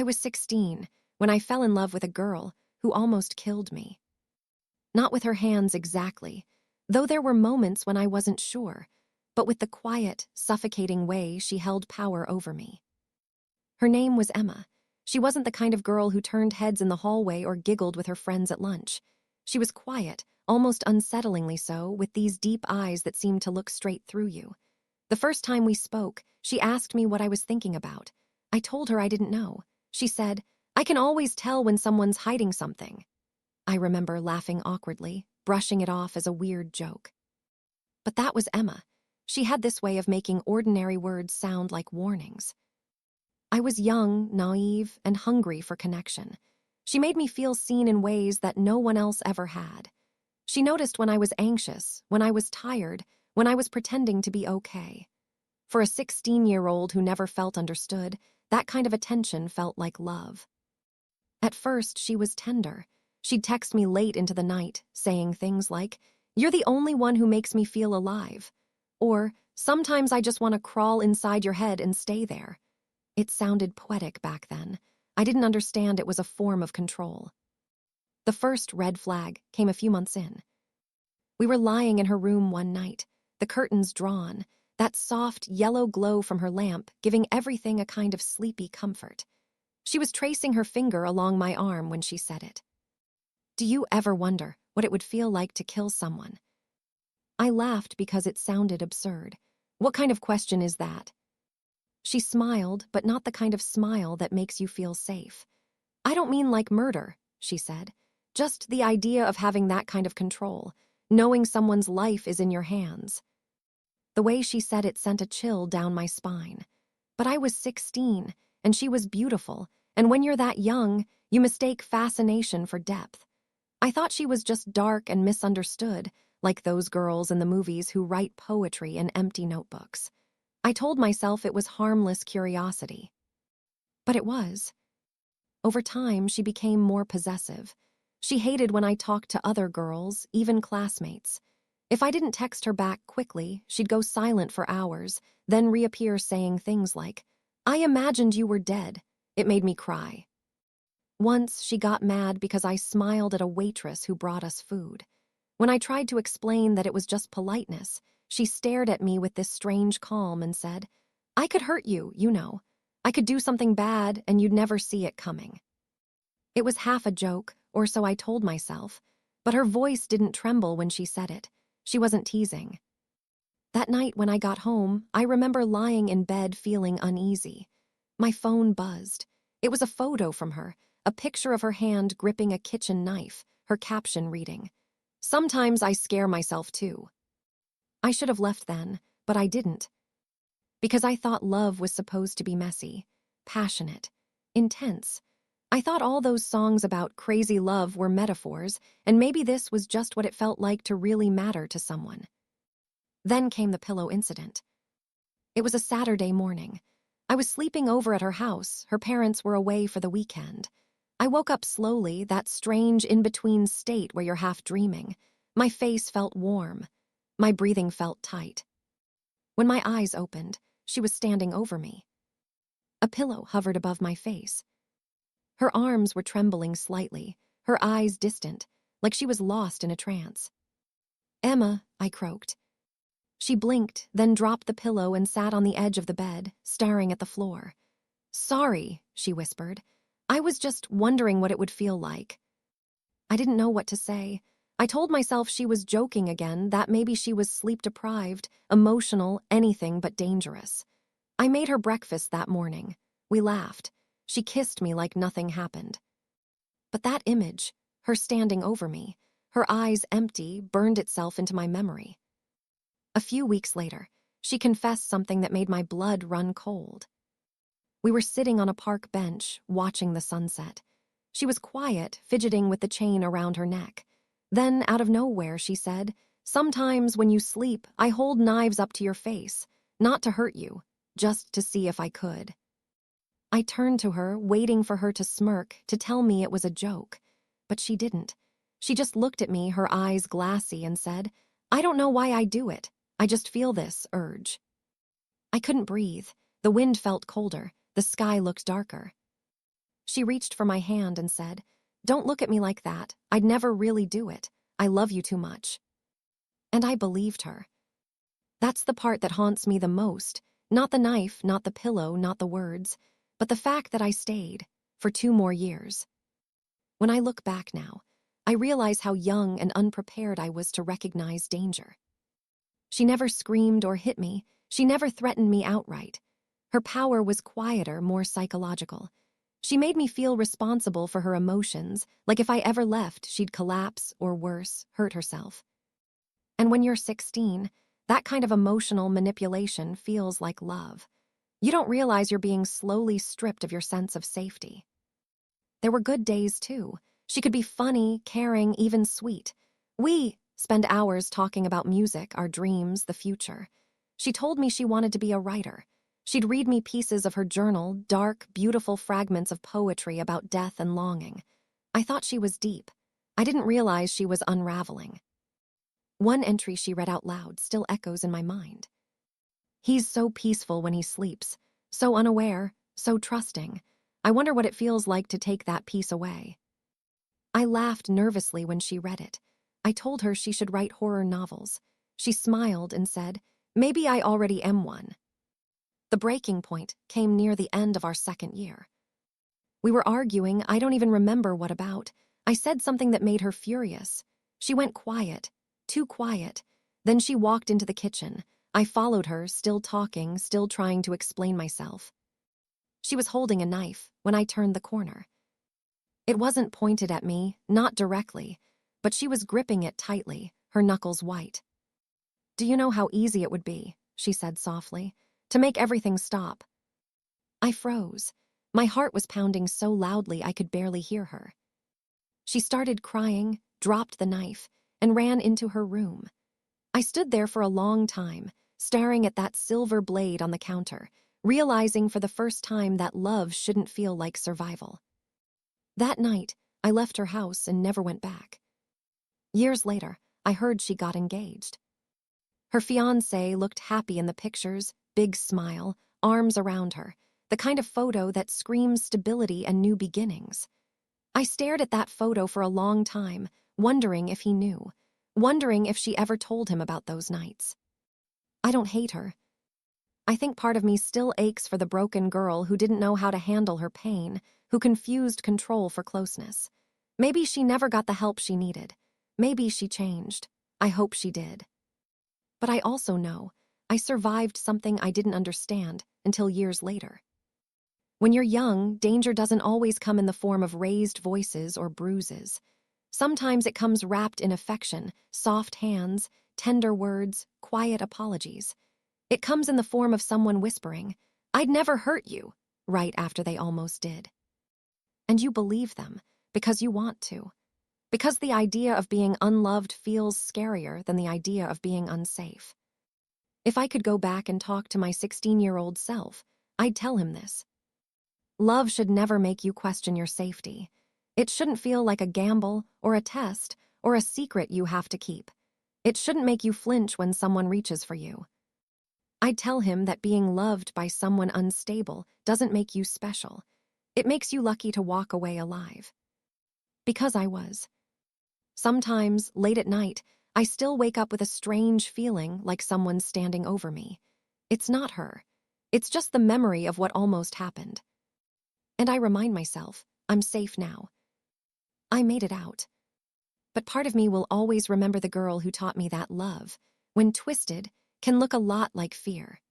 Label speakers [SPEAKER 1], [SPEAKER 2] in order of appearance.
[SPEAKER 1] I was 16 when I fell in love with a girl who almost killed me. Not with her hands exactly, though there were moments when I wasn't sure, but with the quiet, suffocating way she held power over me. Her name was Emma. She wasn't the kind of girl who turned heads in the hallway or giggled with her friends at lunch. She was quiet, almost unsettlingly so, with these deep eyes that seemed to look straight through you. The first time we spoke, she asked me what I was thinking about. I told her I didn't know. She said, "I can always tell when someone's hiding something." I remember laughing awkwardly, brushing it off as a weird joke. But that was Emma. She had this way of making ordinary words sound like warnings. I was young, naive, and hungry for connection. She made me feel seen in ways that no one else ever had. She noticed when I was anxious, when I was tired, when I was pretending to be okay. For a 16-year-old who never felt understood, that kind of attention felt like love. At first, she was tender. She'd text me late into the night, saying things like, "You're the only one who makes me feel alive." Or, "Sometimes I just want to crawl inside your head and stay there." It sounded poetic back then. I didn't understand it was a form of control. The first red flag came a few months in. We were lying in her room one night, the curtains drawn, that soft yellow glow from her lamp giving everything a kind of sleepy comfort. She was tracing her finger along my arm when she said it. "Do you ever wonder what it would feel like to kill someone?" I laughed because it sounded absurd. What kind of question is that? She smiled, but not the kind of smile that makes you feel safe. "I don't mean like murder," she said. "Just the idea of having that kind of control, knowing someone's life is in your hands." The way she said it sent a chill down my spine. But I was 16, and she was beautiful, and when you're that young, you mistake fascination for depth. I thought she was just dark and misunderstood, like those girls in the movies who write poetry in empty notebooks. I told myself it was harmless curiosity. But it was. Over time, she became more possessive. She hated when I talked to other girls, even classmates. If I didn't text her back quickly, she'd go silent for hours, then reappear saying things like, "I imagined you were dead." It made me cry. Once, she got mad because I smiled at a waitress who brought us food. When I tried to explain that it was just politeness, she stared at me with this strange calm and said, "I could hurt you, you know. I could do something bad and you'd never see it coming." It was half a joke, or so I told myself, but her voice didn't tremble when she said it. She wasn't teasing. That night when I got home, I remember lying in bed feeling uneasy. My phone buzzed. It was a photo from her, a picture of her hand gripping a kitchen knife, her caption reading, "Sometimes I scare myself too." I should have left then, but I didn't. Because I thought love was supposed to be messy, passionate, intense. I thought all those songs about crazy love were metaphors, and maybe this was just what it felt like to really matter to someone. Then came the pillow incident. It was a Saturday morning. I was sleeping over at her house. Her parents were away for the weekend. I woke up slowly, that strange in-between state where you're half dreaming. My face felt warm. My breathing felt tight. When my eyes opened, she was standing over me. A pillow hovered above my face. Her arms were trembling slightly, her eyes distant, like she was lost in a trance. "Emma," I croaked. She blinked, then dropped the pillow and sat on the edge of the bed, staring at the floor. "Sorry," she whispered. "I was just wondering what it would feel like." I didn't know what to say. I told myself she was joking again, that maybe she was sleep-deprived, emotional, anything but dangerous. I made her breakfast that morning. We laughed. She kissed me like nothing happened. But that image, her standing over me, her eyes empty, burned itself into my memory. A few weeks later, she confessed something that made my blood run cold. We were sitting on a park bench, watching the sunset. She was quiet, fidgeting with the chain around her neck. Then, out of nowhere, she said, "Sometimes when you sleep, I hold knives up to your face, not to hurt you, just to see if I could." I turned to her, waiting for her to smirk, to tell me it was a joke. But she didn't. She just looked at me, her eyes glassy, and said, "I don't know why I do it. I just feel this urge." I couldn't breathe. The wind felt colder. The sky looked darker. She reached for my hand and said, "Don't look at me like that. I'd never really do it. I love you too much." And I believed her. That's the part that haunts me the most. Not the knife, not the pillow, not the words, but the fact that I stayed for 2 more years. When I look back now, I realize how young and unprepared I was to recognize danger. She never screamed or hit me. She never threatened me outright. Her power was quieter, more psychological. She made me feel responsible for her emotions, like if I ever left, she'd collapse or worse, hurt herself. And when you're 16, that kind of emotional manipulation feels like love. You don't realize you're being slowly stripped of your sense of safety. There were good days, too. She could be funny, caring, even sweet. We spend hours talking about music, our dreams, the future. She told me she wanted to be a writer. She'd read me pieces of her journal, dark, beautiful fragments of poetry about death and longing. I thought she was deep. I didn't realize she was unraveling. One entry she read out loud still echoes in my mind. "He's so peaceful when he sleeps, so unaware, so trusting. I wonder what it feels like to take that peace away." I laughed nervously when she read it. I told her she should write horror novels. She smiled and said, "Maybe I already am one." The breaking point came near the end of our second year. We were arguing, I don't even remember what about. I said something that made her furious. She went quiet, too quiet. Then she walked into the kitchen. I followed her, still talking, still trying to explain myself. She was holding a knife when I turned the corner. It wasn't pointed at me, not directly, but she was gripping it tightly, her knuckles white. "Do you know how easy it would be," she said softly, "to make everything stop?" I froze. My heart was pounding so loudly I could barely hear her. She started crying, dropped the knife, and ran into her room. I stood there for a long time, staring at that silver blade on the counter, realizing for the first time that love shouldn't feel like survival. That night, I left her house and never went back. Years later, I heard she got engaged. Her fiancé looked happy in the pictures, big smile, arms around her, the kind of photo that screams stability and new beginnings. I stared at that photo for a long time, wondering if he knew, wondering if she ever told him about those nights. I don't hate her. I think part of me still aches for the broken girl who didn't know how to handle her pain, who confused control for closeness. Maybe she never got the help she needed. Maybe she changed. I hope she did. But I also know I survived something I didn't understand until years later. When you're young, danger doesn't always come in the form of raised voices or bruises. Sometimes it comes wrapped in affection, soft hands, tender words, quiet apologies. It comes in the form of someone whispering, "I'd never hurt you," right after they almost did. And you believe them because you want to. Because the idea of being unloved feels scarier than the idea of being unsafe. If I could go back and talk to my 16-year-old self, I'd tell him this. Love should never make you question your safety. It shouldn't feel like a gamble or a test or a secret you have to keep. It shouldn't make you flinch when someone reaches for you. I'd tell him that being loved by someone unstable doesn't make you special. It makes you lucky to walk away alive. Because I was. Sometimes, late at night, I still wake up with a strange feeling like someone's standing over me. It's not her. It's just the memory of what almost happened. And I remind myself, I'm safe now. I made it out. But part of me will always remember the girl who taught me that love, when twisted, can look a lot like fear.